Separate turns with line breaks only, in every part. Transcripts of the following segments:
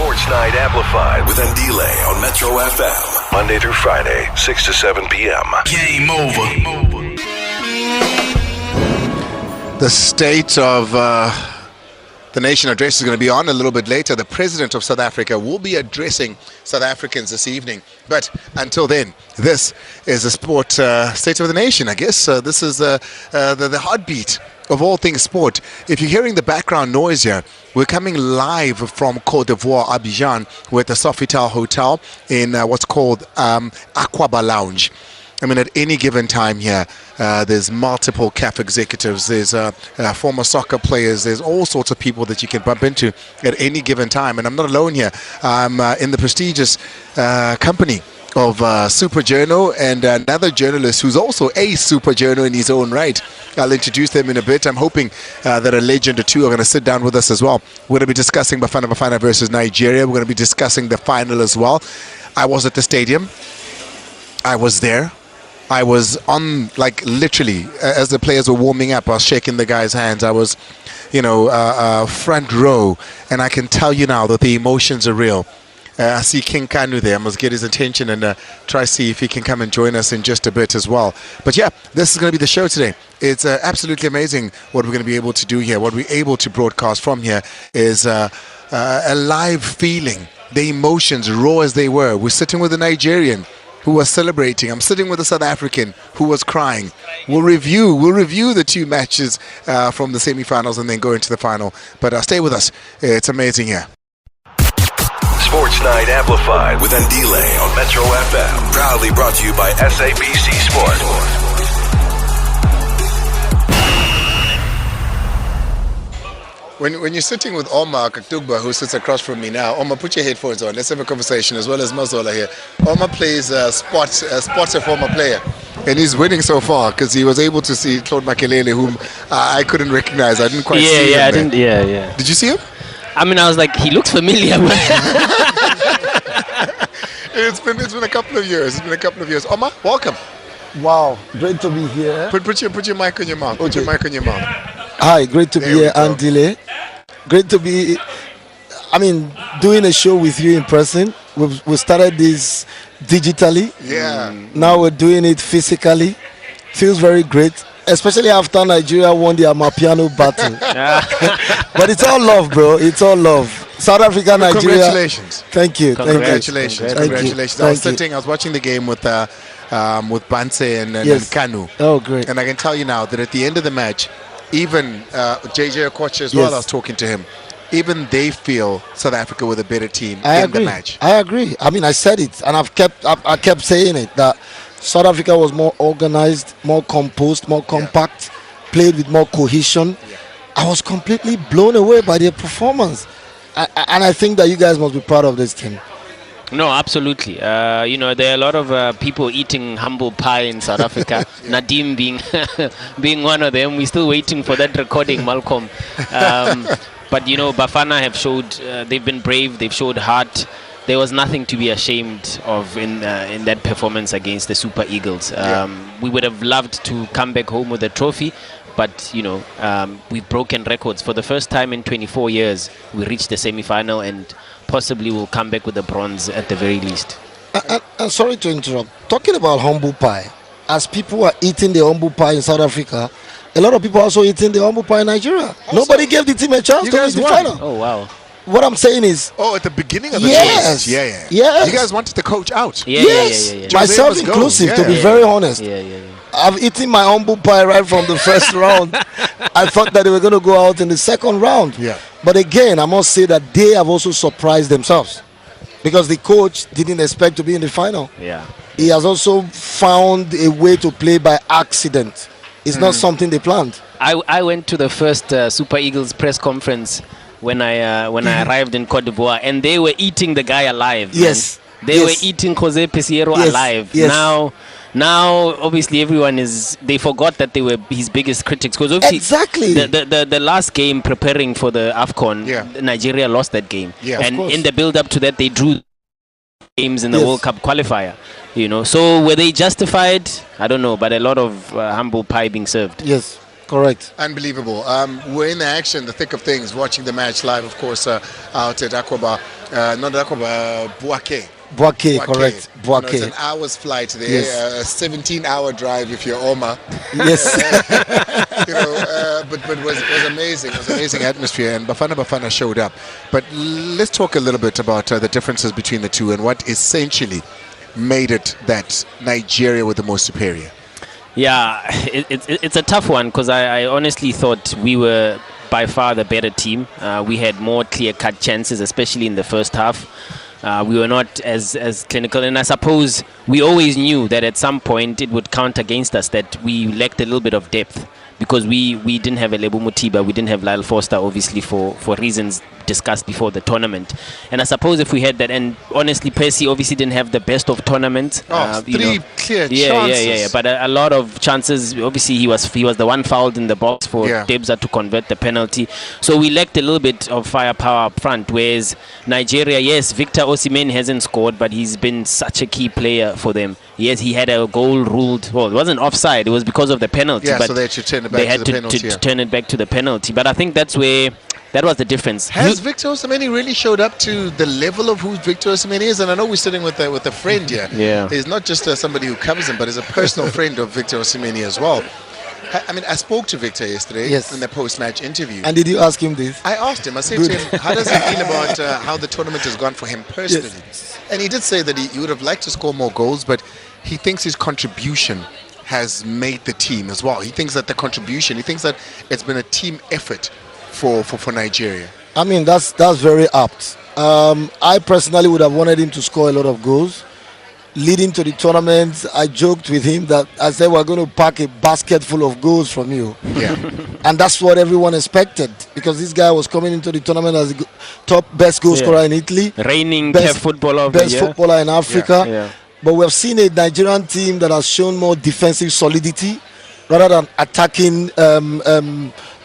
Sports Night Amplified with Andile on Metro FM. Monday through Friday, 6 to 7 p.m. Game over.
The State of the Nation address is going to be on a little bit later. The President of South Africa will be addressing South Africans this evening. But until then, this is the sport State of the Nation, I guess. This is the heartbeat of all things sport. If you're hearing the background noise here, we're coming live from Côte d'Ivoire, Abidjan. We're at the Sofitel Hotel in what's called Akatugba Lounge. I mean, at any given time here, there's multiple CAF executives, there's former soccer players, there's all sorts of people that you can bump into at any given time. And I'm not alone here. I'm in the prestigious company of Super Journal and another journalist who's also a Super Journal in his own right. I'll introduce them in a bit. I'm hoping that a legend or two are going to sit down with us as well. We're going to be discussing Bafana versus Nigeria. We're going to be discussing the final as well. I was at the stadium. I was there. I was on, like, literally, as the players were warming up, I was shaking the guys' hands. I was, front row. And I can tell you now that the emotions are real. I see King Kanu there. I must get his attention and try to see if he can come and join us in just a bit as well. But yeah, this is going to be the show today. It's absolutely amazing what we're going to be able to do here. What we're able to broadcast from here is a live feeling. The emotions, raw as they were. We're sitting with a Nigerian who was celebrating. I'm sitting with a South African who was crying. We'll review the two matches from the semi-finals and then go into the final. But stay with us. It's amazing here.
Sports Night Amplified with Andile on Metro FM. Proudly brought to you by SABC Sport.
When you're sitting with Omar Akatugba, who sits across from me now, Omar, put your headphones on. Let's have a conversation, as well as Mazola here. Omar plays spots a former player, and he's winning so far because he was able to see Claude Makelele, whom I couldn't recognize. I didn't quite see him. Did you see him?
I mean, I was like, he looks familiar.
It's been a couple of years. It's been a couple of years. Omar, welcome.
Wow, great to be here.
Put your mic on your mouth. Put your mic on your mouth.
Hi, great to be here, Andile. Great to be, doing a show with you in person. We started this digitally.
Yeah.
Now we're doing it physically. Feels very great, especially after Nigeria won the Amapiano battle. But it's all love, bro. It's all love. South Africa, Nigeria.
Congratulations.
Thank you.
Congratulations.
Thank you.
I was watching the game with Banse and Kanu.
Oh, great.
And I can tell you now that at the end of the match, even JJ Okocha as well, I was talking to him, even they feel South Africa were the better team in the match.
I agree. I mean, I said it, and I kept saying it, that South Africa was more organized, more composed, more compact, played with more cohesion. Yeah. I was completely blown away by their performance. And I think that you guys must be proud of this team.
No, absolutely. There are a lot of people eating humble pie in South Africa. Nadim being one of them. We're still waiting for that recording, Malcolm. But Bafana have showed they've been brave. They've showed heart. There was nothing to be ashamed of in that performance against the Super Eagles. We would have loved to come back home with a trophy. But, we've broken records. For the first time in 24 years, we reached the semi-final and possibly will come back with the bronze at the very least.
Sorry to interrupt. Talking about humble pie, as people are eating the humble pie in South Africa, a lot of people are also eating the humble pie in Nigeria. Also, nobody gave the team a chance to win the final.
Oh, wow.
What I'm saying is...
Oh, at the beginning of the tournament. Yeah.
Yes.
You guys wanted the coach out.
Yeah.
Myself inclusive, to be very honest.
Yeah.
I've eaten my humble pie right from the first round. I thought that they were going to go out in the second round.
Yeah.
But again, I must say that they have also surprised themselves, because the coach didn't expect to be in the final.
Yeah.
He has also found a way to play by accident. It's not something they planned.
I went to the first Super Eagles press conference when I arrived in Côte d'Ivoire, and they were eating the guy alive.
Yes.
Man. They were eating Jose Peseiro alive.
Yes.
Now, obviously, they forgot that they were his biggest critics. Because obviously,
exactly.
The last game preparing for the AFCON, Nigeria lost that game.
Yeah,
and in the build-up to that, they drew games in the World Cup qualifier. So were they justified? I don't know, but a lot of humble pie being served.
Yes. correct.
Unbelievable. We're in the action, the thick of things, watching the match live, of course, out at Akatugba, not Akatugba,
Buake, correct.
It's an hour's flight there,
Yes.
a 17-hour drive if you're Oma.
Yes.
But it was amazing. It was amazing atmosphere, and Bafana showed up. But let's talk a little bit about the differences between the two and what essentially made it that Nigeria were the most superior.
Yeah, it's a tough one because I honestly thought we were by far the better team. We had more clear-cut chances, especially in the first half. We were not as clinical, and I suppose we always knew that at some point it would count against us, that we lacked a little bit of depth, because we didn't have Lebu Mutiba, we didn't have Lyle Foster, obviously for reasons discussed before the tournament. And I suppose if we had that, and honestly Percy obviously didn't have the best of tournaments.
Three clear chances.
Yeah. But a lot of chances. Obviously he was the one fouled in the box for Debza to convert the penalty. So we lacked a little bit of firepower up front, whereas Nigeria, yes, Victor Osimhen hasn't scored, but he's been such a key player for them. Yes, he had a goal ruled. Well, it wasn't offside. It was because of the penalty.
Yeah,
but
so they had to turn it back to the penalty.
to turn it back to the penalty. But I think that was the difference.
Has Victor Osimhen really showed up to the level of who Victor Osimhen is? And I know we're sitting with a friend here.
Yeah.
He's not just somebody who covers him, but he's a personal friend of Victor Osimhen as well. I mean, I spoke to Victor yesterday in the post-match interview.
And did you ask him this?
I asked him. I said to him, how does he feel about how the tournament has gone for him personally?
Yes.
And he did say that he would have liked to score more goals, but he thinks his contribution has made the team as well. He thinks that he thinks that it's been a team effort for Nigeria.
I mean, that's very apt. I personally would have wanted him to score a lot of goals. Leading to the tournament, I joked with him that I said we're going to pack a basket full of goals from you.
Yeah.
And that's what everyone expected, because this guy was coming into the tournament as the best goal scorer in Italy.
Reigning
best
footballer of the year.
Footballer in Africa.
Yeah.
But we've seen a Nigerian team that has shown more defensive solidity rather than attacking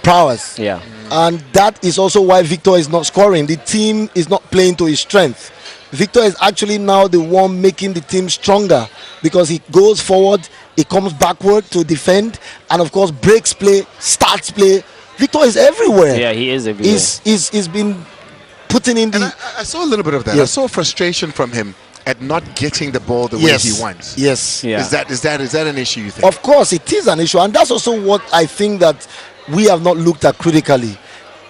prowess.
Yeah.
And that is also why Victor is not scoring. The team is not playing to his strength. Victor is actually now the one making the team stronger, because he goes forward, he comes backward to defend, and of course breaks play, starts play. Victor is everywhere.
Yeah, he is everywhere.
He's been putting in the...
I saw a little bit of that.
Yes.
I saw frustration from him at not getting the ball the way he wants.
Yes.
Yeah. Is that an issue, you think?
Of course, it is an issue, and that's also what I think that we have not looked at critically.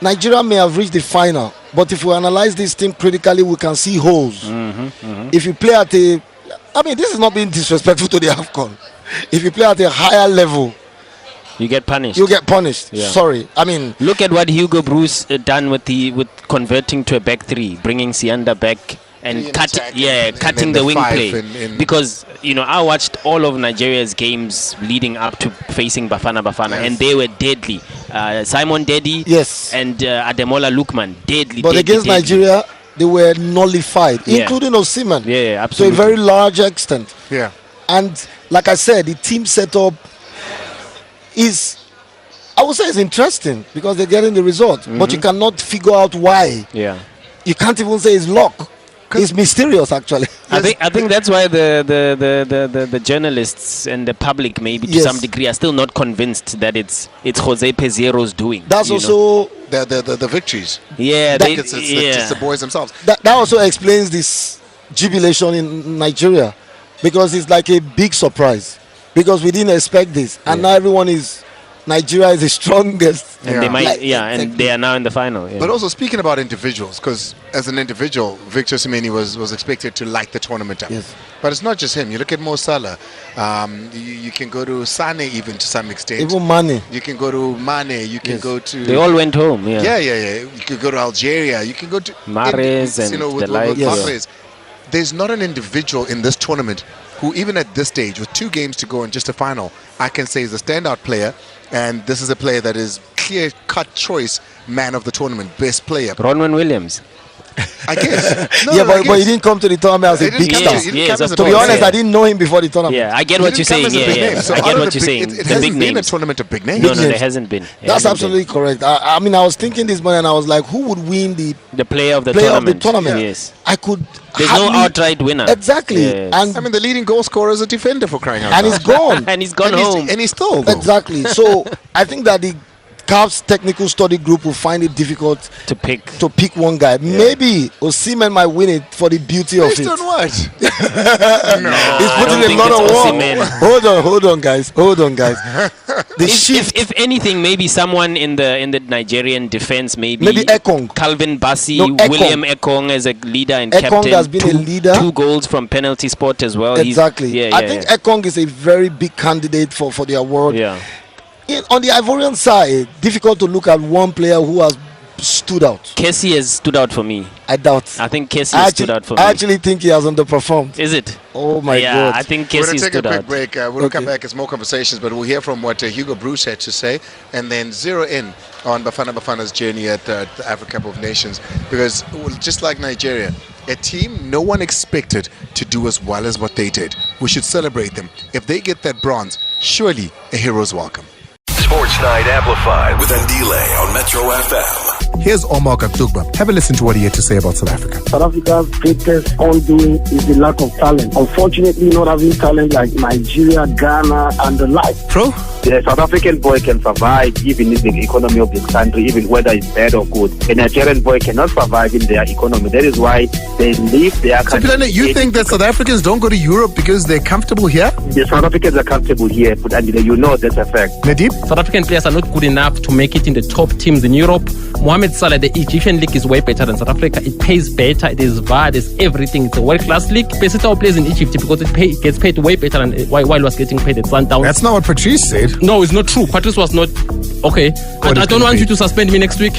Nigeria may have reached the final, but if we analyze this team critically, we can see holes. If you play at this is not being disrespectful to the AFCON. If you play at a higher level,
you get punished.
Yeah. Sorry. I mean,
look at what Hugo Broos done with converting to a back three, bringing Sianda back and cutting the wing play. Because I watched all of Nigeria's games leading up to facing Bafana, and they were deadly. Simon Dedi, and Ademola Lukman, deadly.
But against Nigeria, they were nullified, including Osimhen.
Yeah, absolutely.
To a very large extent.
Yeah.
And like I said, the team setup is, I would say, it's interesting because they're getting the result, but you cannot figure out why.
Yeah.
You can't even say it's luck. It's mysterious, actually.
I think that's why the journalists and the public, maybe to some degree, are still not convinced that it's Jose Pesero's doing.
That's also
the victories.
Yeah,
it's just the boys themselves.
That also explains this jubilation in Nigeria, because it's like a big surprise, because we didn't expect this, and now everyone is. Nigeria is the strongest.
And they might, and they are now in the final. Yeah.
But also speaking about individuals, because as an individual, Victor Osimhen was expected to light the tournament up.
Yes.
But it's not just him. You look at Mo Salah. You can go to Sane even to some extent.
Even Mane.
You can go to Mane. You can go to...
They all went home,
Yeah. You could go to Algeria. You can go to...
Mahrez and the like.
Mahrez. There's not an individual in this tournament who, even at this stage, with 2 games to go and just a final, I can say is a standout player. And this is a player that is clear-cut choice, man of the tournament, best player.
Ronwen Williams.
I guess. No,
yeah,
no, I
but
guess.
he didn't come to the tournament as a big
come
star.
he didn't
Yes,
come as
of
a
To be
big
honest,
name.
I didn't know him before the tournament.
Yeah, I get
He
what you're
didn't come
saying.
as a big
Yeah,
name. So
I
out
get
of
what
the
you're saying.
It
The
hasn't
big
been a
names.
tournament of big names.
No, there
names.
hasn't been.
That's
Hasn't
absolutely correct. I mean, I was thinking this morning and I was like, who would win the
been. The player of the
player of the
tournament.
tournament?
Yes.
I could.
There's no
hardly-
outright winner.
Exactly.
Yes.
And
I mean, the leading goal scorer is a defender for crying out loud.
and he's gone.
And he's gone
and
home.
and he's still though.
Exactly. So I think that the CAF's technical study group will find it difficult
to pick.
to pick one guy. Maybe Osimhen might win it for the beauty of
Based
it.
on what?
He's
I
putting
don't
a
think
lot
it's
of work.
Osimhen.
Hold on, guys. The shift.
If anything, maybe someone in the Nigerian defense, maybe
Ekong.
Calvin Bassi,
No, Ekong.
William Ekong as a leader and
Ekong
captain.
has been a leader.
2 goals from penalty spot as well.
Exactly. I think Ekong is a very big candidate for the award.
Yeah.
On the Ivorian side, difficult to look at one player who has stood out.
Kessie has stood out for me.
I doubt.
I think Kessie has stood out for me.
I actually think he has underperformed.
Is it?
Oh my
yeah,
God.
I think
We're going
Kessie
to take a
stood
quick
out.
break. We'll come back. It's more conversations, but we'll hear from what Hugo Broos had to say and then zero in on Bafana's journey at the Africa Cup of Nations. Because just like Nigeria, a team no one expected to do as well as what they did. We should celebrate them. If they get that bronze, surely a hero's welcome.
Sports Night Amplified with Andile on Metro FM.
Here's Akatugba. Have a listen to what he had to say about South Africa.
South Africa's greatest undoing is the lack of talent. Unfortunately, not having talent like Nigeria, Ghana, and the like.
Pro?
The South African boy can survive even in the economy of this country, even whether it's bad or good. A Nigerian boy cannot survive in their economy. That is why they leave their country.
So, you think that South Africans don't go to Europe because they're comfortable here?
The South Africans are comfortable here, but Andile, you know that's a fact.
Nadeem?
South African players are not good enough to make it in the top teams in Europe. Mohamed Salah, the Egyptian league is way better than South Africa. It pays better, it is VAR, it is everything. It's a world-class league. Pesitao plays in Egypt because it gets paid way better than while he was getting paid at Sundown.
That's not what Patrice said.
No, it's not true. Patrice was not... Okay. I don't want you to suspend me next week.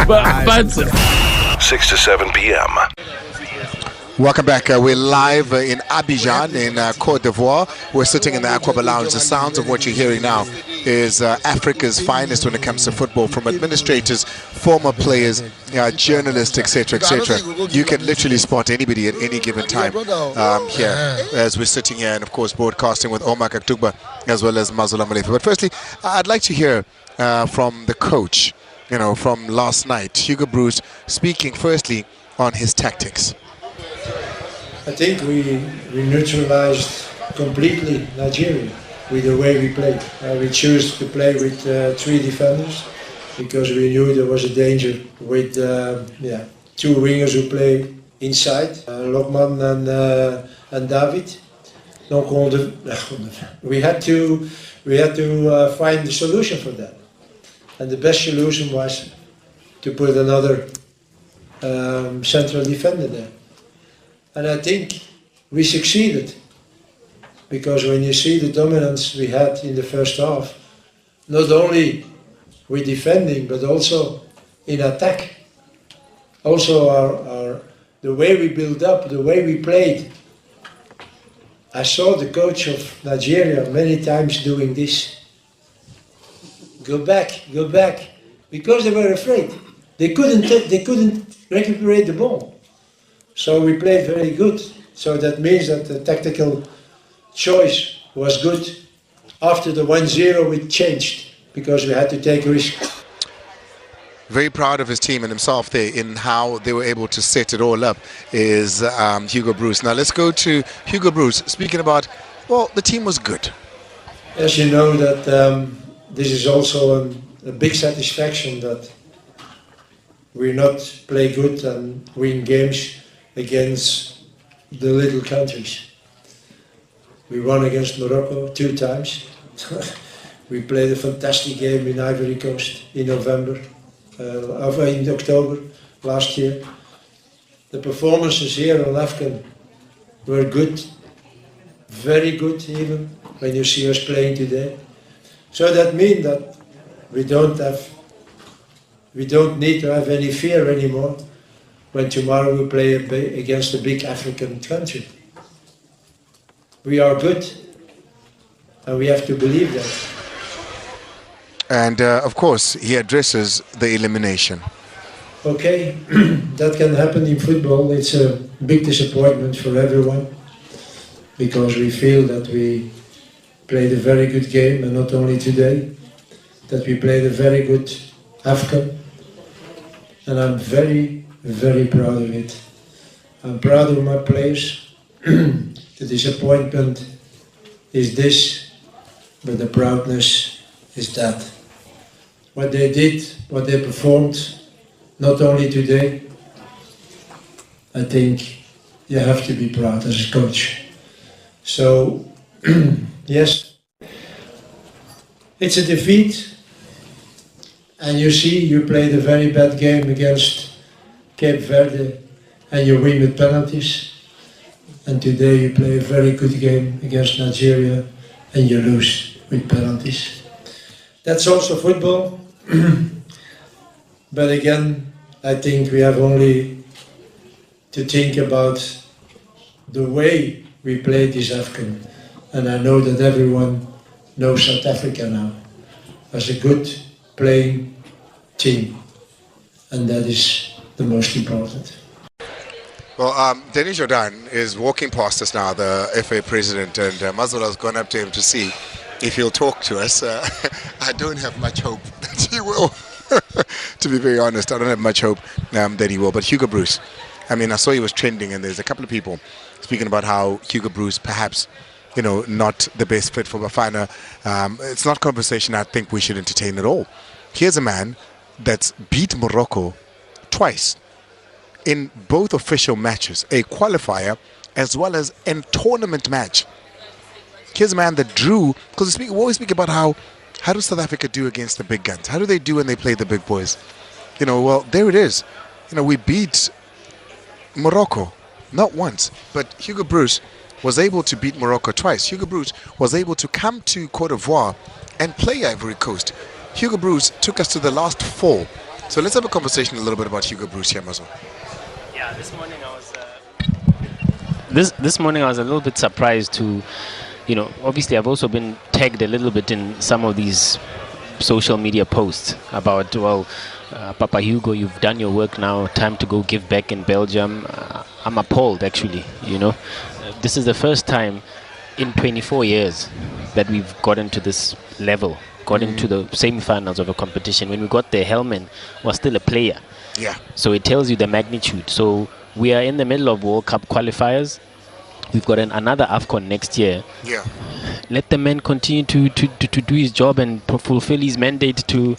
but
6 to 7 p.m.
Welcome back. We're live in Abidjan in Côte d'Ivoire. We're sitting in the Aquaba Lounge. The sounds of what you're hearing now is Africa's finest when it comes to football, from administrators, former players, journalists, etc., etc. You can literally spot anybody at any given time here as we're sitting here, and of course broadcasting with Akatugba as well as Mazola Molefe. But firstly, I'd like to hear from the coach, from last night, Hugo Broos, speaking firstly on his tactics.
I think we neutralized completely Nigeria with the way we played. We chose to play with 3 defenders because we knew there was a danger with 2 wingers who play inside, Lokman and David. Donc we had to find the solution for that, and the best solution was to put another central defender there. And I think we succeeded, because when you see the dominance we had in the first half, not only with defending but also in attack, also the way we built up, the way we played. I saw the coach of Nigeria many times doing this. Go back, because they were afraid. They couldn't recuperate the ball. So we played very good. So that means that the tactical choice was good. After the 1-0 we changed because we had to take a risk.
Very proud of his team and himself there in how they were able to set it all up is Hugo Broos. Now let's go to Hugo Broos speaking about, the team was good.
As you know that this is also a big satisfaction that we not play good and win games against the little countries. We won against Morocco 2 times. We played a fantastic game in Ivory Coast in November, in October last year. The performances here on AFCON were good, very good even, when you see us playing today. So that means that we don't need to have any fear anymore when tomorrow we play against a big African country. We are good, and we have to believe that.
And of course, he addresses the elimination.
Okay, that can happen in football. It's a big disappointment for everyone because we feel that we played a very good game, and not only today, that we played a very good AFCON, and I'm very, very proud of it. I'm proud of my players. The disappointment is this, but the proudness is that. What they did, what they performed, not only today, I think you have to be proud as a coach. So, yes, it's a defeat, and you see you played a very bad game against Cape Verde and you win with penalties, and today you play a very good game against Nigeria and you lose with penalties. That's also football. But again, I think we have only to think about the way we played this AFCON. And I know that everyone knows South Africa now as a good playing team. And that is the most important.
Well, Danny Jordaan is walking past us now, the FA president, and Mazola has gone up to him to see if he'll talk to us. I don't have much hope that he will. To be very honest, I don't have much hope that he will. But Hugo Broos, I mean, I saw he was trending, and there's a couple of people speaking about how Hugo Broos perhaps, not the best fit for Bafana. It's not conversation I think we should entertain at all. Here's a man that's beat Morocco twice in both official matches, a qualifier as well as a tournament match. Here's a man that drew, because we always speak about how does South Africa do against the big guns? How do they do when they play the big boys? Well, there it is. We beat Morocco, not once, but Hugo Broos was able to beat Morocco twice. Hugo Broos was able to come to Cote d'Ivoire and play Ivory Coast. Hugo Broos took us to the last 4. So let's have a conversation a little bit about Hugo Broos here, Mazola.
Yeah, this morning I was this morning I was a little bit surprised to, obviously I've also been tagged a little bit in some of these social media posts about, Papa Hugo, you've done your work now, time to go give back in Belgium. I'm appalled, actually. This is the first time in 24 years that we've gotten to this level, got into the semi-finals of a competition. When we got there, Hellman was still a player.
Yeah.
So it tells you the magnitude. So we are in the middle of World Cup qualifiers. We've got another AFCON next year.
Yeah.
Let the man continue to do his job and fulfill his mandate to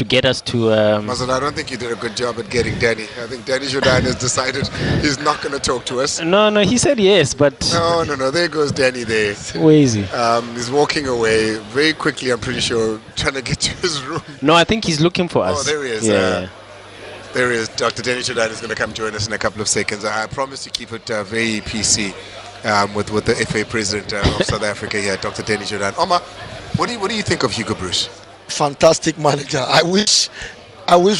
get us to...
Mazola, I don't think you did a good job at getting Danny. I think Danny Jordaan has decided he's not going to talk to us.
No, he said yes, but...
No, there goes Danny there.
Where is he?
He's walking away very quickly, I'm pretty sure, trying to get to his room.
No, I think he's looking for us.
Oh, there he is.
Yeah.
There he is. Dr. Danny Jordaan is going to come join us in a couple of seconds. I promise to keep it very PC with the FA president of South Africa here, Dr. Danny Jordaan. Omar, what do you think of Hugo Broos?
Fantastic manager. I wish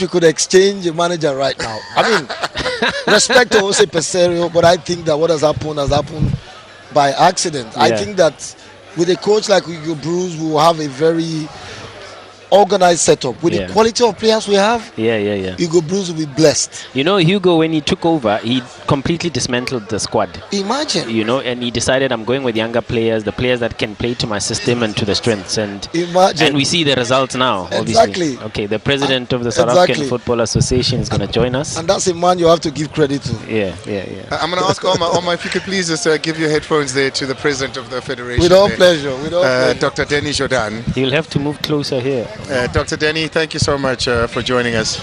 we could exchange a manager right now. I mean, respect to Jose Peseiro, but I think that what has happened by accident. Yeah. I think that with a coach like Hugo Broos, we will have a very organized setup. With the quality of players we have, Hugo Broos will be blessed.
Hugo, when he took over, he completely dismantled the squad.
Imagine.
And he decided, I'm going with younger players, the players that can play to my system and to the strengths. And we see the results now, obviously.
Exactly.
Okay, the president of the South African Football Association is going to join us.
And that's a man you have to give credit to.
Yeah.
I'm going to ask Omar, if you could please just give your headphones there to the president of the federation.
With all pleasure.
Dr. Danny Jordaan.
You'll have to move closer here.
Dr. Danny, thank you so much for joining us.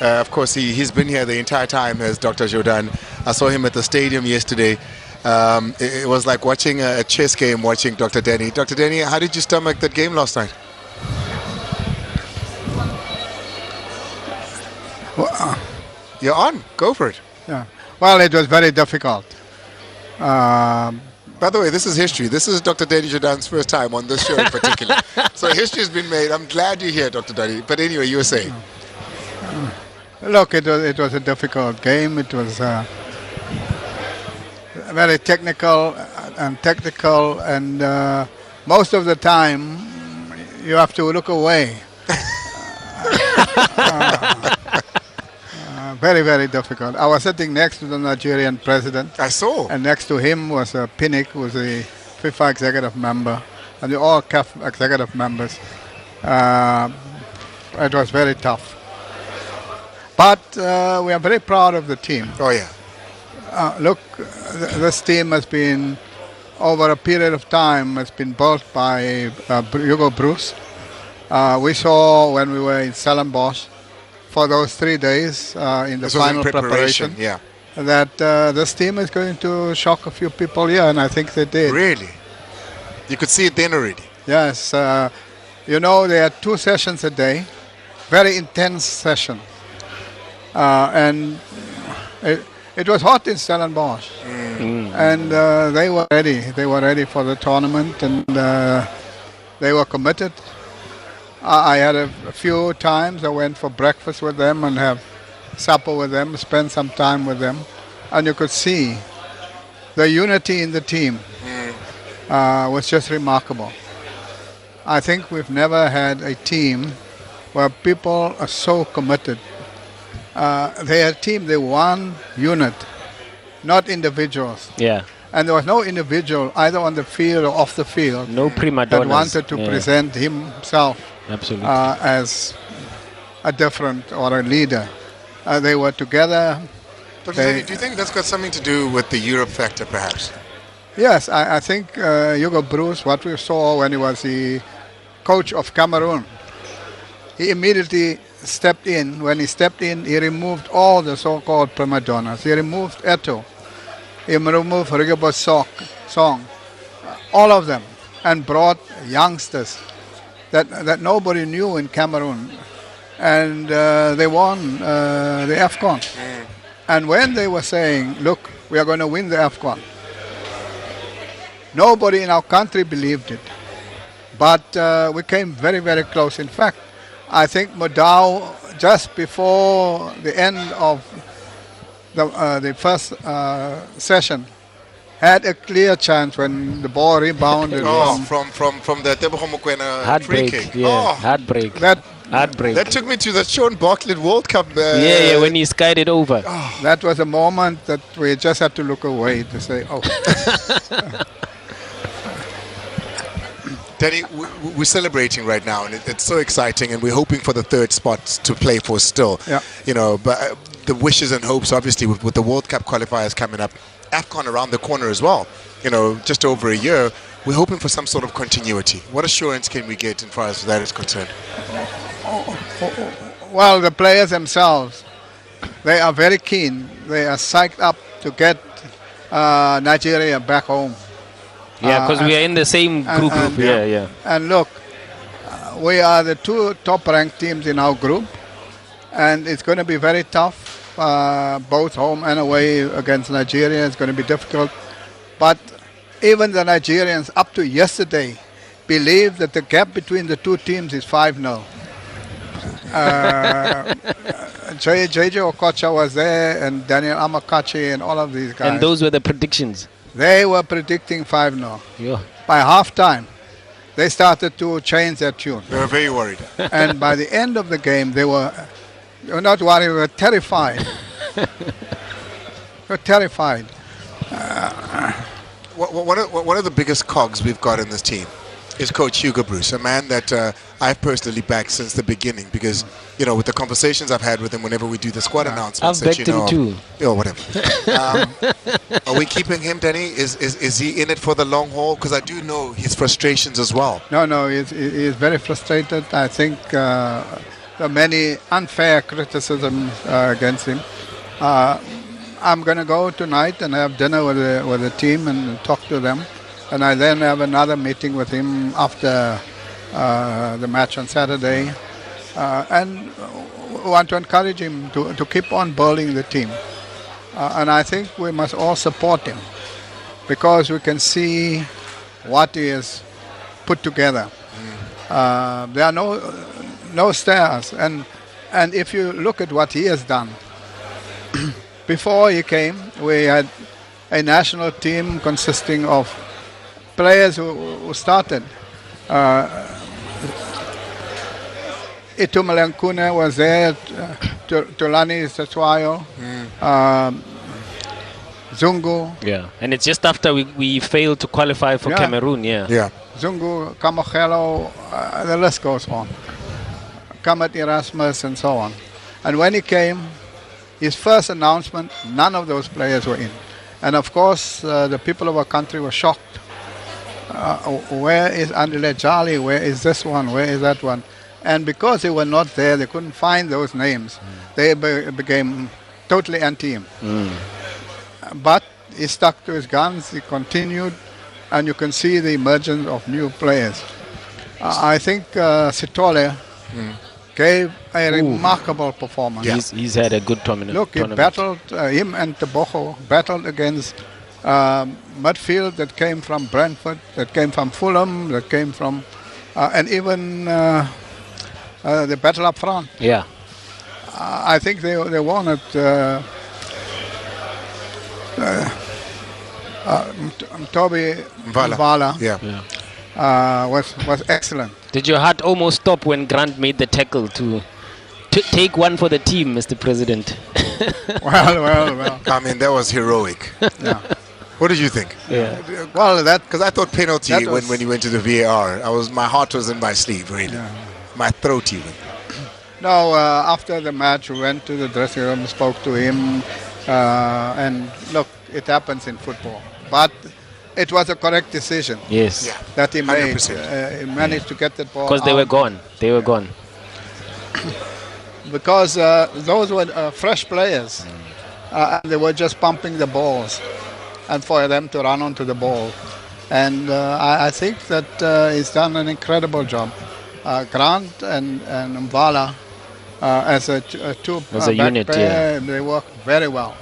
Of course, he's been here the entire time as Dr. Jordaan. I saw him at the stadium yesterday. It was like watching a chess game, watching Dr. Danny. Dr. Danny, how did you stomach that game last night?
Well,
you're on. Go for it.
Yeah. Well, it was very difficult.
By the way, this is history. This is Dr. Danny Jordaan's first time on this show in particular. So history has been made. I'm glad you're here, Dr. Danny. But anyway, you were saying.
Look, it was a difficult game. It was very technical, and most of the time you have to look away. Very, very difficult. I was sitting next to the Nigerian president.
I saw.
And next to him was Pinnick, who was the FIFA executive member, and they're all CAF executive members. It was very tough. But we are very proud of the team.
Oh, yeah.
Look, this team has been, over a period of time, has been built by Hugo Broos. We saw when we were in Stellenbosch for those 3 days in the final preparation,
yeah,
that this team is going to shock a few people here, and I think they did.
Really? You could see it then already?
Yes. You know, they had 2 sessions a day, very intense session. And it was hot in Stellenbosch. And they were ready. They were ready for the tournament, and they were committed. I had a few times I went for breakfast with them and have supper with them, spend some time with them, and you could see the unity in the team was just remarkable. I think we've never had a team where people are so committed. They are a team, they're one unit, not individuals.
Yeah.
And there was no individual either on the field or off the field
No prima donnas.
that wanted to present himself
Absolutely.
as a different or a leader. They were together.
But do you think that's got something to do with the Europe factor, perhaps?
Yes, I think Hugo Broos, what we saw when he was the coach of Cameroon, he immediately stepped in. When he stepped in, he removed all the so-called prima donnas. He removed Eto'o. He removed Rigobert Song, all of them, and brought youngsters that nobody knew in Cameroon. And they won the AFCON. And when they were saying, look, we are going to win the AFCON, nobody in our country believed it. But we came very, very close. In fact, I think Modao, just before the end of the first session, had a clear chance when the ball rebounded.
From the Tebogo Mokoena free kick.
Heartbreak. Heartbreak.
That took me to the Sean Bartlett World Cup.
When he skied it over.
That was a moment that we just had to look away to say, oh.
Danny, we're celebrating right now, and it's so exciting, and we're hoping for the third spot to play for still.
Yeah.
You know, but the wishes and hopes, obviously, with the World Cup qualifiers coming up, AFCON around the corner as well. You know, just over a year, we're hoping for some sort of continuity. What assurance can we get in far as that is concerned?
Well, the players themselves, they are very keen. They are psyched up to get Nigeria back home.
Yeah, because we are in the same group.
And look, we are the 2 top-ranked teams in our group, and it's going to be very tough, both home and away against Nigeria. It's going to be difficult. But even the Nigerians, up to yesterday, believe that the gap between the 2 teams is 5-0. JJ Okocha was there, and Daniel Amakachi, and all of these guys.
And those were the predictions.
They were predicting 5-0.
Yeah.
By halftime, they started to change their tune.
They were very worried.
And by the end of the game, they were not worried, they were terrified. They were terrified.
One of the biggest cogs we've got in this team is Coach Hugo Broos, a man that I've personally backed since the beginning, because, you know, with the conversations I've had with him whenever we do the squad announcements,
I've backed him too.
Whatever. Are we keeping him, Danny? Is he in it for the long haul? Because I do know his frustrations as well.
No, he's very frustrated. I think there are many unfair criticisms against him. I'm going to go tonight and have dinner with the team and talk to them. And I then have another meeting with him after the match on Saturday. And want to encourage him to keep on building the team. And I think we must all support him, because we can see what he has put together. There are no stars. And if you look at what he has done, before he came, we had a national team consisting of players who started. Itumeleng Kune was there, Tulani Seswayo, Zungu.
Yeah, and it's just after we failed to qualify for Cameroon. Yeah.
Zungu, Kamogelo, the list goes on. Kamat Erasmus and so on. And when he came, his first announcement, none of those players were in. And of course, the people of our country were shocked. Where is Andile Jali? Where is this one? Where is that one? And because they were not there, they couldn't find those names. They became totally anti him. But he stuck to his guns, he continued, and you can see the emergence of new players. I think Sitole gave a remarkable performance.
He's had a good tournament.
Look, he battled, him and Tebogo battled against midfield that came from Brentford, that came from Fulham, that came from, and even the battle up front.
Yeah.
I think they won it. Toby Mvala was excellent.
Did your heart almost stop when Grant made the tackle to take one for the team, Mr. President?
Well.
I mean, that was heroic.
Yeah.
What did you think?
Yeah.
Well, because I thought penalty when you went to the VAR. My heart was in my sleeve, really.
Yeah.
My throat even.
No, after the match, we went to the dressing room, spoke to him, and look, it happens in football. But it was a correct decision.
Yes.
That he made.
100%.
He managed to get that ball
Because they were gone. They were gone.
Because those were fresh players. They were just pumping the balls, and for them to run onto the ball. And I think that he's done an incredible job. Grant and Mvala, as a
unit,
pair, they work very well.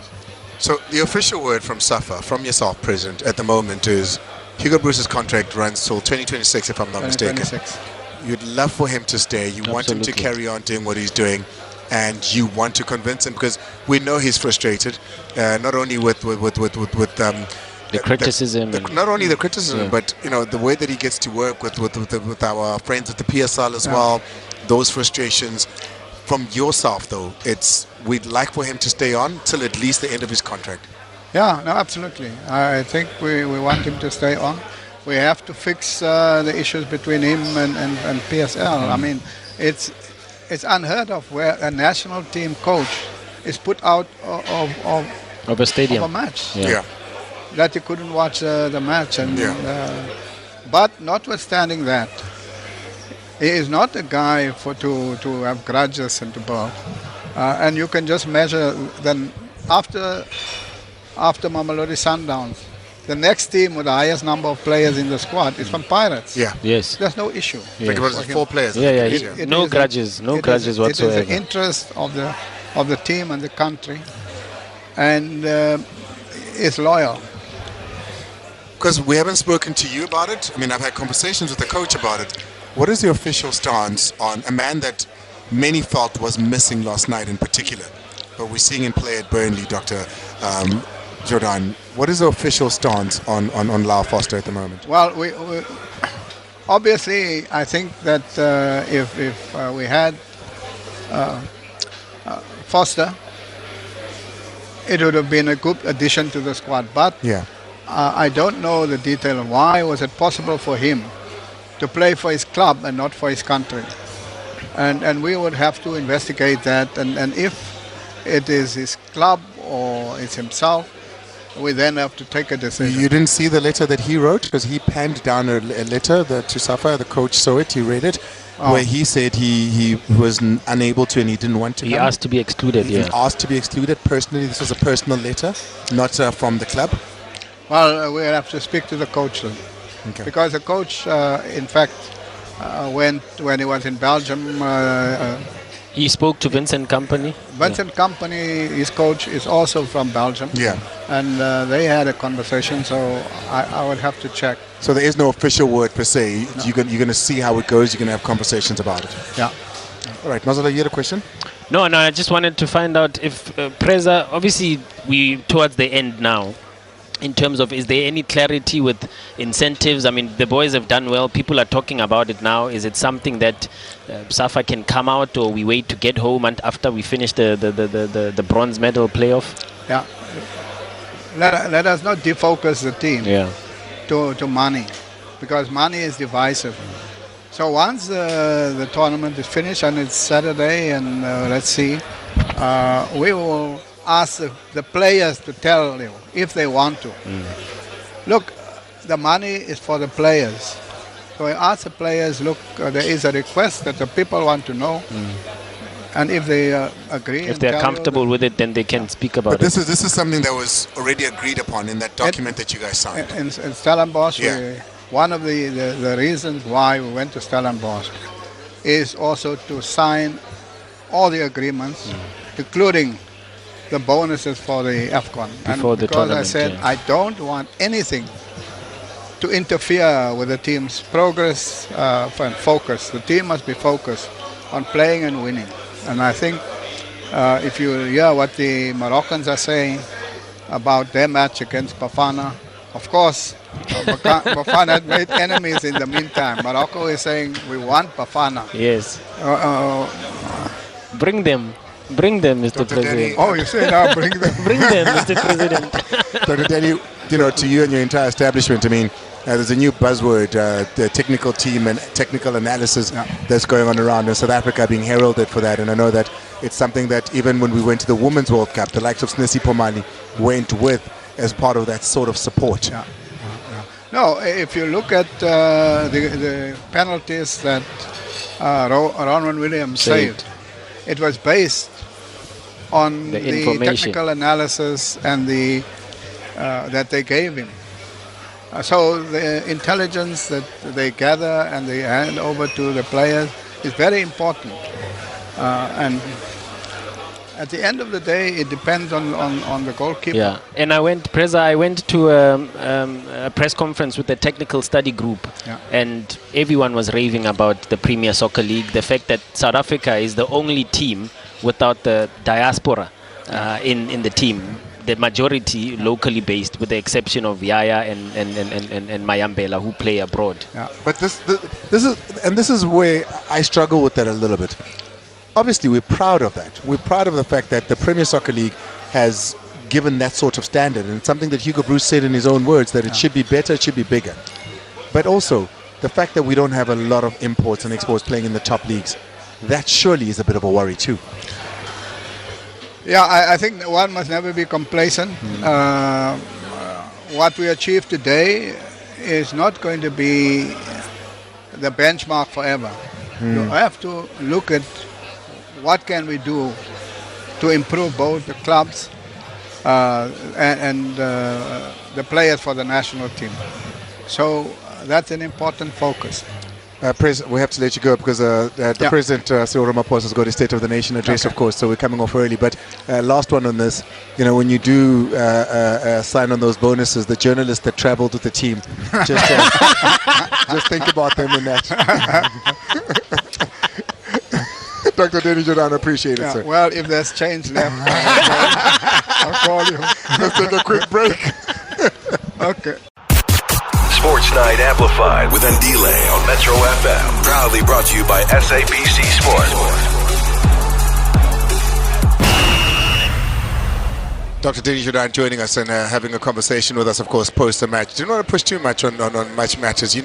So the official word from SAFA, from yourself, President, at the moment is Hugo Broos' contract runs till 2026, if I'm not mistaken.
2026.
You'd love for him to stay. You want him to carry on doing what he's doing, and you want to convince him because we know he's frustrated, not only with
the criticism.
Not only the criticism, but the way that he gets to work with our friends at the PSL as well. Those frustrations. From yourself, though, we'd like for him to stay on till at least the end of his contract.
Yeah, no, absolutely. I think we want him to stay on. We have to fix the issues between him and PSL. I mean, it's unheard of where a national team coach is put out
of a stadium,
of a match.
Yeah.
That you couldn't watch the match. But notwithstanding that, he is not a guy to have grudges and to burn. And you can just measure then after Mamelodi Sundowns, the next team with the highest number of players in the squad is from Pirates.
Yeah.
Yes.
There's no issue.
I think it was 4 players.
No grudges whatsoever.
It is the interest of the team and the country, and is loyal.
Because we haven't spoken to you about it. I mean, I've had conversations with the coach about it. What is the official stance on a man that many felt was missing last night in particular, but we're seeing him play at Burnley, Dr. Jordaan? What is the official stance on Lau Foster at the moment?
Well, we obviously, I think that if we had Foster, it would have been a good addition to the squad. But I don't know the detail of why was it possible for him to play for his club and not for his country. And we would have to investigate that. And if it is his club or it's himself, we then have to take a decision.
You didn't see the letter that he wrote? Because he penned down a letter to Safa, the coach saw it, he read it, where he said he was unable to and he didn't want to come.
He asked to be excluded,
He asked to be excluded personally. This was a personal letter, not from the club.
Well, we have to speak to the coach then.
Okay.
Because the coach, in fact, when he was in Belgium,
he spoke to Vincent Kompany.
Vincent Kompany, his coach, is also from Belgium.
Yeah.
And they had a conversation, so I would have to check.
So there is no official word per se.
No.
You're going to see how it goes. You're going to have conversations about it.
Yeah.
All right, Mazola, you had a question?
No, I just wanted to find out if Preza, obviously we towards the end now. in terms of, is there any clarity with incentives? I mean, the boys have done well. People are talking about it now. Is it something that SAFA can come out, or we wait to get home and after we finish the bronze medal playoff?
Yeah. Let us not defocus the team to money, because money is divisive. So once the tournament is finished and it's Saturday, and let's see, we will ask the players to tell you if they want to. Look, the money is for the players. So I ask the players, look, there is a request that the people want to know. And if they agree,
if they're comfortable with it, then they can speak about it.
This is something that was already agreed upon in that document that you guys signed.
In Stellenbosch, one of the reasons why we went to Stellenbosch is also to sign all the agreements, including the bonuses for the AFCON.
Before the
because
tournament,
I said I don't want anything to interfere with the team's progress and focus. The team must be focused on playing and winning. And I think if you hear what the Moroccans are saying about their match against Bafana, of course, Bafana had made enemies in the meantime. Morocco is saying, we want Bafana.
Yes. Bring them, Mr. President.
Oh, you say now, bring them.
Bring them, Mr. President.
Dr. Danny, to you and your entire establishment, I mean, there's a new buzzword, the technical team and technical analysis that's going on around, and South Africa being heralded for that. And I know that it's something that even when we went to the Women's World Cup, the likes of Snissy Pomali went with as part of that sort of support.
No, if you look at the penalties that Ronwen Williams saved, it was based on the technical analysis and the that they gave him. So the intelligence that they gather and they hand over to the players is very important. And at the end of the day, it depends on the goalkeeper.
Yeah, and I went to a press conference with the technical study group, and everyone was raving about the Premier Soccer League, the fact that South Africa is the only team without the diaspora in the team. The majority locally based, with the exception of Yaya and Mayambela, who play abroad.
Yeah, but this is where I struggle with that a little bit. Obviously, we're proud of that. We're proud of the fact that the Premier Soccer League has given that sort of standard, and it's something that Hugo Broos said in his own words, that it should be better, it should be bigger. But also, the fact that we don't have a lot of imports and exports playing in the top leagues, that surely is a bit of a worry too.
Yeah, I think one must never be complacent. What we achieve today is not going to be the benchmark forever. You have to look at what can we do to improve both the clubs and the players for the national team. So that's an important focus.
We have to let you go because the President, Cyril Ramaphosa, has got his State of the Nation address, of course, so we're coming off early. But last one on this, when you do sign on those bonuses, the journalists that traveled with the team, just think about them in that. Dr. Danny Jordaan, appreciate it, sir.
Well, if there's change left, I'll call you.
Let's take a quick break.
Okay.
Sports Night Amplified with Andile on Metro FM. Proudly brought to you by SABC Sport.
Dr. Danny Jordaan joining us and having a conversation with us, of course, post the match. Do not want to push too much on match matches. He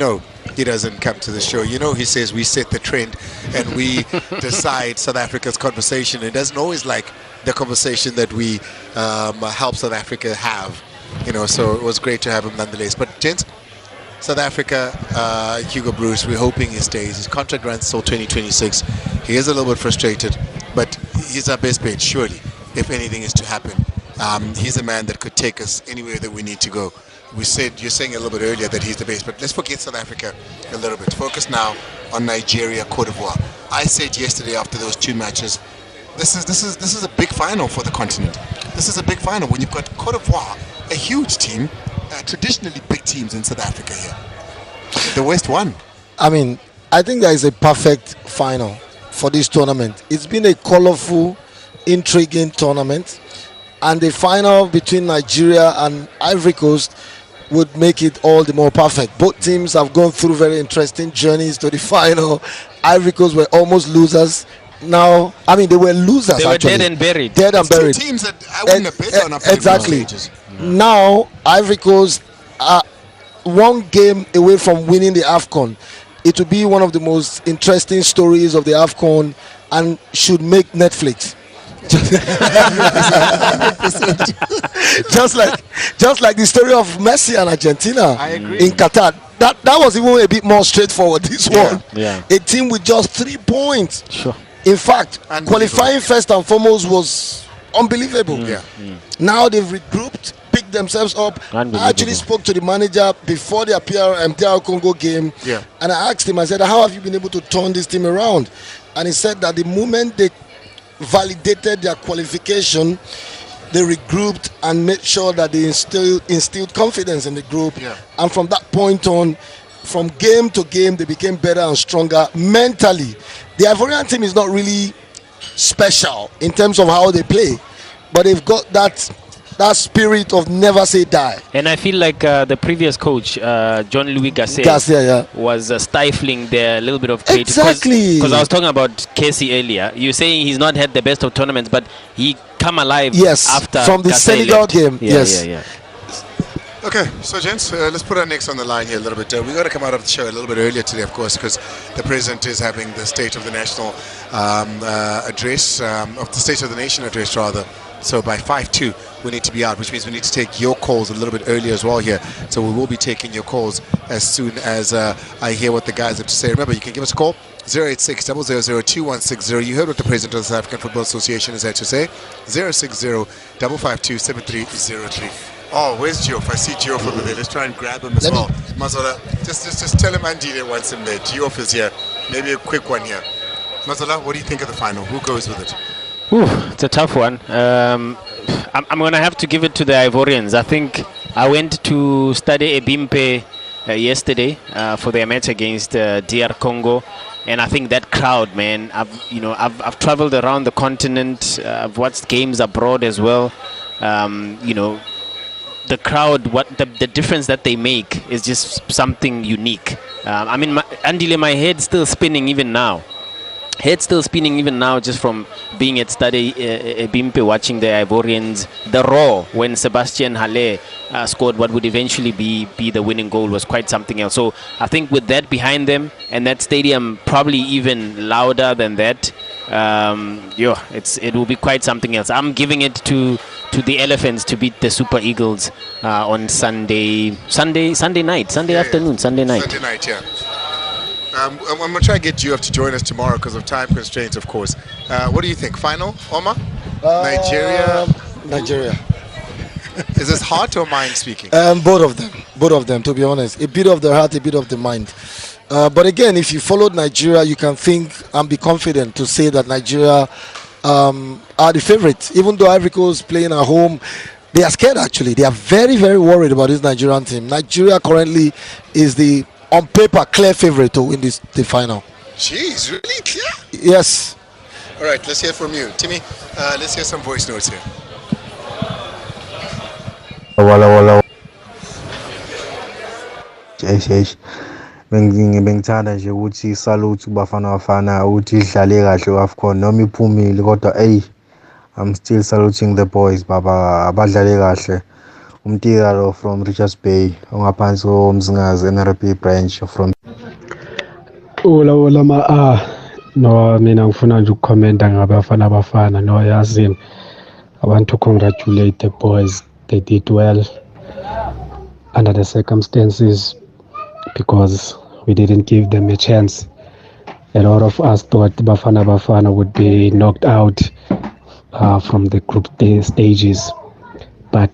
doesn't come to the show. He says we set the trend and we decide South Africa's conversation. It doesn't always like the conversation that we help South Africa have. So it was great to have him nonetheless. But gents, South Africa, Hugo Broos, we're hoping he stays. His contract runs till 2026. He is a little bit frustrated, but he's our best bet, surely, if anything is to happen. He's a man that could take us anywhere that we need to go. You're saying a little bit earlier that he's the best, but let's forget South Africa a little bit. Focus now on Nigeria, Cote d'Ivoire. I said yesterday after those two matches, this is a big final for the continent. This is a big final when you've got Cote d'Ivoire, a huge team, traditionally big teams in South Africa here. The West won.
I think there is a perfect final for this tournament. It's been a colorful, intriguing tournament. and the final between Nigeria and Ivory Coast would make it all the more perfect. Both teams have gone through very interesting journeys to the final. Ivory Coast were almost losers. Now, I mean, they were losers.
They were
actually.
dead and buried.
Dead and buried.
Two teams that I wouldn't have bet on after
exactly.
the stages.
Now, Ivory Coast are one game away from winning the AFCON. It will be one of the most interesting stories of the AFCON and should make Netflix. just like the story of Messi and Argentina in Qatar. That was even a bit more straightforward. This one, a team with just 3 points.
Sure.
In fact, qualifying first and foremost was unbelievable. Now they've regrouped, picked themselves up. I actually spoke to the manager before the DR Congo game, and I asked him, I said, how have you been able to turn this team around? And he said that the moment they validated their qualification, they regrouped and made sure that they instilled confidence in the group. And from that point on, from game to game, they became better and stronger mentally. The Ivorian team is not really special in terms of how they play, but they've got that spirit of never say die.
And I feel like the previous coach, John Louis Garcia, was stifling their little bit of creativity.
Exactly.
Because I was talking about Casey earlier. You're saying he's not had the best of tournaments, but he come alive after
from the
Garcia
Senegal
left.
game.
Okay, so gents, let's put our necks on the line here a little bit. We got to come out of the show a little bit earlier today, of course, because the president is having the State of the National address, of the State of the Nation address rather. So by 5:02 we need to be out, which means we need to take your calls a little bit earlier as well here. So we will be taking your calls as soon as I hear what the guys have to say. Remember, you can give us a call 086 000 2160. You heard what the president of the South African Football Association has had to say. 060 552 7303. Oh, where's Geoff? I see Geoff over there. Let's try and grab him as well. Mazola, just tell him Andile wants him there. Geoff is here. Maybe a quick one here. Mazola, what do you think of the final? Who goes with it?
It's a tough one. I'm going to have to give it to the Ivorians. I think I went to study Ebimpe yesterday for their match against DR Congo, and I think that crowd, man. I've traveled around the continent. I've watched games abroad as well. The crowd, the difference that they make is just something unique. Andile, my head's still spinning even now. Just from being at Stade Bimpe, watching the Ivorians. The roar when Sebastian Halle scored what would eventually be the winning goal was quite something else. So I think with that behind them and that stadium probably even louder than that, it will be quite something else. I'm giving it to the Elephants to beat the Super Eagles on Sunday night. Sunday night, yeah.
I'm going to try and get Geoff to join us tomorrow because of time constraints, of course. What do you think? Final, Omar?
Nigeria.
Is this heart or mind speaking?
Both of them, to be honest. A bit of the heart, a bit of the mind. But again, if you followed Nigeria, you can think and be confident to say that Nigeria are the favourites. Even though Ivory Coast playing at home, they are scared actually. They are very, very worried about this Nigerian team. Nigeria currently is the, on paper, clear favourite to win the final.
Jeez, really clear?
Yes.
All right, let's hear from you. Timmy, let's hear some voice notes here.
Wala. Bengithanda nje ukuthi salute kubafana ukuthi idlale kahle AFCON noma iphumile kodwa I'm still saluting the boys baba abadlale kahle. Umtikalo from Richards Bay ongaphansi komzingazi NRP branch from
Ola no mina ngifuna nje ukukhomenta ngabafana no yazini. I want to congratulate the boys. They did well under the circumstances because we didn't give them a chance. A lot of us thought Bafana would be knocked out from the group stages, but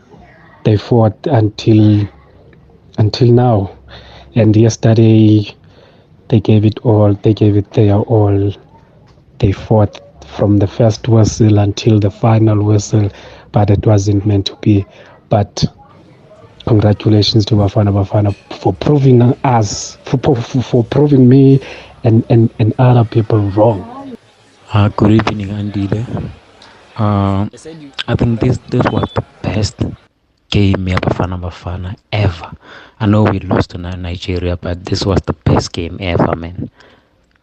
they fought until now. And yesterday they gave it all. They gave it their all. They fought from the first whistle until the final whistle, but it wasn't meant to be. But congratulations to Bafana for proving us, for proving me and other people wrong.
Good evening, Andile. I think this was the best game ya Bafana ever. I know we lost to Nigeria, but this was the best game ever, man.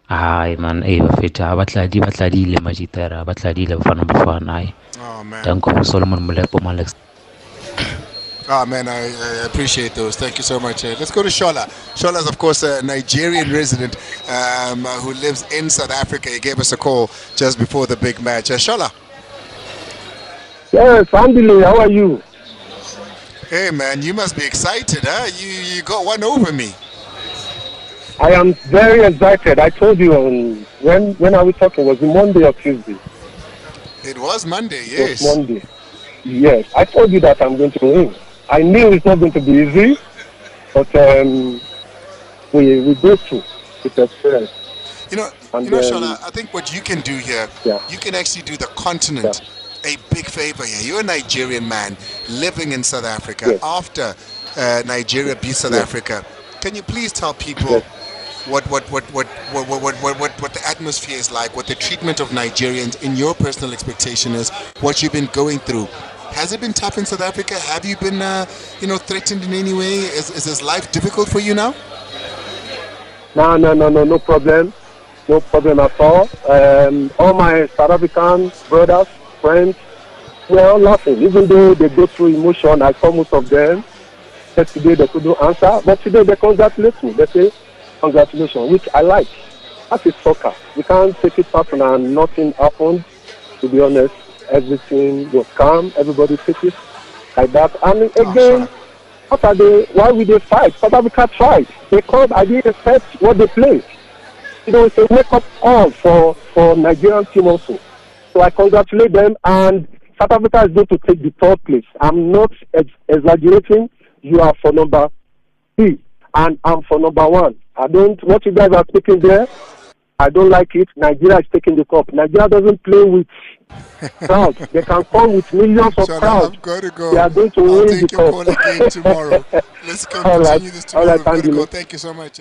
Ay man, bafetha batladile majitera, batladile Bafana.
Oh man.
Thank you, Solomon Molefe, Alex.
Oh man, I appreciate those. Thank you so much. Let's go to Shola. Shola is, of course, a Nigerian resident who lives in South Africa. He gave us a call just before the big match. Shola.
Yes, Andile, how are you?
Hey man, you must be excited, huh? You got one over me.
I am very excited. I told you when I was talking, was it Monday or Tuesday?
It was Monday, yes.
It was Monday. Yes, I told you that I'm going to win. I knew it's not going to be easy, but we go through with experience.
You know, Shola, I think what you can do here, you can actually do the continent a big favor here. You're a Nigerian man living in South Africa. After Nigeria beat South Africa, can you please tell people what the atmosphere is like, what the treatment of Nigerians in your personal expectation is, what you've been going through? Has it been tough in South Africa? Have you been, threatened in any way? Is this life difficult for you now?
No problem. No problem at all. All my South African brothers, friends, we're all laughing. Even though they go through emotion, I saw most of them. Yesterday they couldn't answer, but today they congratulate me. They say, congratulations, which I like. That is soccer. We can't take it personal and nothing happened, to be honest. Everything was calm. Everybody takes it like that. And again, why would they fight? South Africa tried. Because I didn't expect what they played. It's a wake-up call for Nigerian team also. So I congratulate them. And South Africa is going to take the third place. I'm not exaggerating. You are for number 3, and I'm for number 1. What you guys are speaking there, I don't like it. Nigeria is taking the cup. Nigeria doesn't play with crowds. They can come with millions of crowds.
I've got to go.
They are going to win the
cup. I'll take your call again tomorrow. Let's continue this tomorrow.
All right,
Thank you so much.